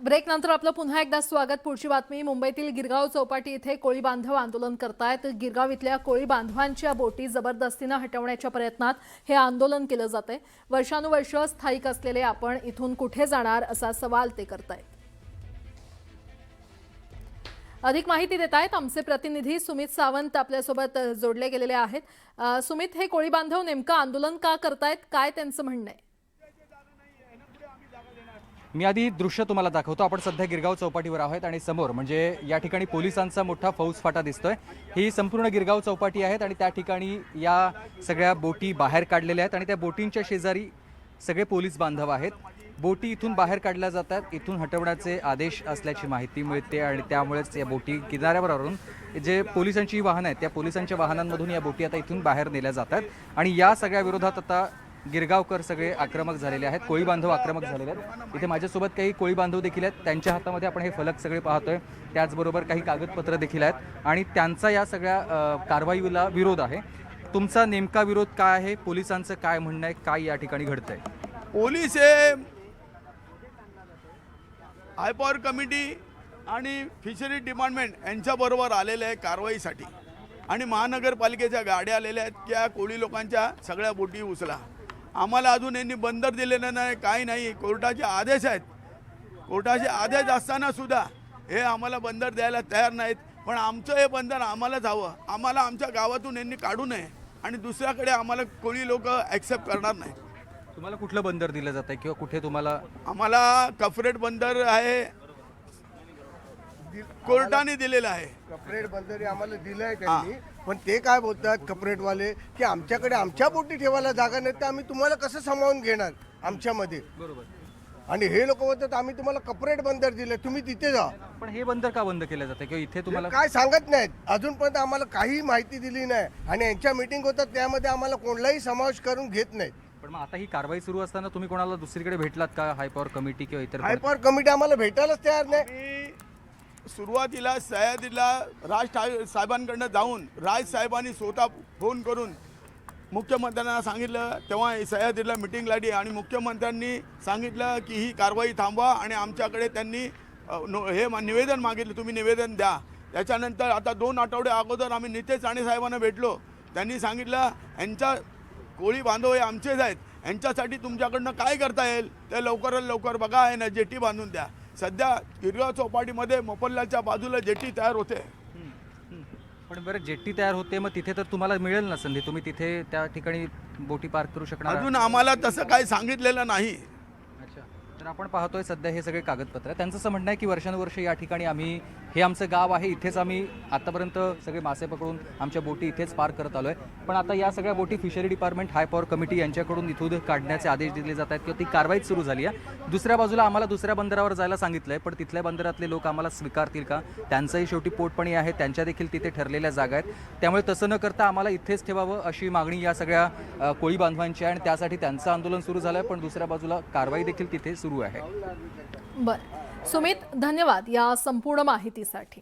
Break नंतर आपलं पुन्हा एकदा स्वागत। पुढची बातमी मुंबईतील गिरगाव चौपाटी इथे कोळी बांधव आंदोलन करतायत। गिरगाव इथल्या कोळी बांधवांच्या बोटी जबरदस्तीने हटवण्याच्या प्रयत्नात हे आंदोलन केलं जातंय। वर्षानुवर्ष स्थायिक असलेले आपण इथून कुठे जाणार असा सवाल ते करतायत। अधिक माहिती देत आहेत आमचे प्रतिनिधी सुमित सावंत आपल्यासोबत जोडले गेलेले आहेत। सुमित, हे कोळी बांधव नेमकं आंदोलन का करतायत, काय त्यांचं म्हणणं आहे? मी आधी दृश्य तुम्हाला दाखवतो। आपण सध्या गिरगाव चौपाटीवर आहोत आणि समोर म्हणजे या ठिकाणी पोलिसांचा मोठा फौजफाटा दिसतोय। ही संपूर्ण गिरगाव चौपाटी आहेत आणि त्या ठिकाणी या सगळ्या बोटी बाहेर काढलेल्या आहेत आणि त्या बोटींच्या शेजारी सगळे पोलीस बांधव आहेत। बोटी इथून बाहेर काढल्या जातात, इथून हटवण्याचे आदेश असल्याची माहिती मिळते आणि त्यामुळेच या बोटी किनाऱ्यावर आणून जे पोलिसांची वाहनं आहेत त्या पोलिसांच्या वाहनांमधून या बोटी आता इथून बाहेर नेल्या जातात आणि या सगळ्या विरोधात आता गिरगावकर सगळे आक्रमक झालेले आहेत, कोळी बांधव आक्रमक झालेले आहेत। इथे माझ्यासोबत काही कोळी बांधव देखील आहेत, त्यांच्या हातामध्ये आपण हे फलक सगळे पाहतोय, त्याचबरोबर काही कागदपत्र देखील आहेत आणि त्यांचा या सगळ्या कारवाईला विरोध आहे। तुमचा नेमका विरोध काय आहे? पोलिसांचं काय म्हणणं आहे? काय या ठिकाणी घडतंय? पोलीस हे हायपॉवर कमिटी आणि फिशरी डिपार्टमेंट यांच्याबरोबर आलेले आहे कारवाईसाठी आणि महानगरपालिकेच्या गाड्या आलेल्या आहेत की या कोळी लोकांच्या सगळ्या बोटी उचला। आम्हाला अजून यांनी बंदर दिलेलं नाही, काही नाही। कोर्टाचे आदेश आहेत, कोर्टाचे आदेश असताना सुद्धा हे आम्हाला बंदर द्यायला तयार नाहीत। पण आमचं हे बंदर आम्हालाच हवं, आम्हाला आमच्या गावातून यांनी काढू नये आणि दुसऱ्याकडे आम्हाला कोळी लोक ॲक्सेप्ट करणार नाही। तुम्हाला कुठलं बंदर दिलं जात आहे किंवा कुठे तुम्हाला? आम्हाला कफरेट बंदर आहे, कोर्टाने दिलेलं आहे। कपरेट बंदरी आम्हाला दिलं आहे त्यांनी, पण ते काय बोलतात कपरेटवाले की आमच्याकडे आमच्या बोटी ठेवायला जागा नाही तर आम्ही तुम्हाला कसं सामावून घेणार आमच्यामध्ये। बरोबर। आणि हे लोक बोलतात आम्ही तुम्हाला कपरेट बंदर दिले, तुम्ही तिथे जा। पण हे बंदर का बंद केलं जातं किंवा इथे तुम्हाला काय सांगत नाहीत, अजूनपर्यंत आम्हाला काही माहिती दिली नाही आणि यांच्या मीटिंग होतात त्यामध्ये आम्हाला कोणलाही समावेश करून घेत नाहीत। पण मग आता ही कारवाई सुरू असताना तुम्ही कोणाला दुसरीकडे भेटलात का? हायपॉवर कमिटी किंवा इतर? हायपॉवर कमिटी आम्हाला भेटायलाच तयार नाही। मी सुरुवातीला सह्याद्रीला राज साहेबांकडनं जाऊन राज साहेबांनी स्वतः फोन करून मुख्यमंत्र्यांना सांगितलं, तेव्हा सह्याद्रीला मिटिंग लागली आणि मुख्यमंत्र्यांनी सांगितलं की ही कारवाई थांबवा आणि आमच्याकडे त्यांनी हे निवेदन मागितलं, तुम्ही निवेदन द्या। त्याच्यानंतर आता 2 आठवडे अगोदर आम्ही नितेश राणे साहेबांना भेटलो, त्यांनी सांगितलं यांच्या कोळी बांधव हे आमचेच आहेत, यांच्यासाठी तुमच्याकडनं काय करता येईल ते लवकरात लवकर बघा, आहे ना जेटी बांधून द्या। सध्या गिरगाव चौपाटीमध्ये मोपललालच्या बाजूला जेटी तयार होते। पण बरं, जेट्टी तयार होते, मग तिथे तर तुम्हाला मिळेल ना संधी, तुम्ही तिथे त्या ठिकाणी बोटी पार्क करू शकणार? अजून आम्हाला तसं काही सांगितलेलं नाही। अच्छा, तर आपण पाहतोय सध्या हे सगळे कागदपत्र आहे। त्यांचं असं म्हणणं आहे की वर्षानुवर्ष या ठिकाणी आम्ही, हे आमचं गाव आहे, इथेच आम्ही आतापर्यंत सगळे मासे पकडून आमच्या बोटी इथेच पार्क करत आलोय, पण आता या सगळ्या बोटी फिशरी डिपार्टमेंट, हायपॉवर कमिटी यांच्याकडून इथून काढण्याचे आदेश दिले जात आहेत किंवा ती कारवाईच सुरू झाली आहे। दुसऱ्या बाजूला आम्हाला दुसऱ्या बंदरावर जायला सांगितलंय, पण तिथल्या बंदरातले लोक आम्हाला स्वीकारतील का? त्यांचंही शेवटी पोटपणी आहे, त्यांच्या देखील तिथे ठरलेल्या जागा आहेत, त्यामुळे तसं न करता आम्हाला इथेच ठेवावं अशी मागणी या सगळ्या कोळी बांधवांची आहे आणि त्यासाठी त्यांचं आंदोलन सुरू झालं आहे, पण दुसऱ्या बाजूला कारवाई देखील तिथे सुरू आहे। बरं सुमित, धन्यवाद या संपूर्ण माहितीसाठी।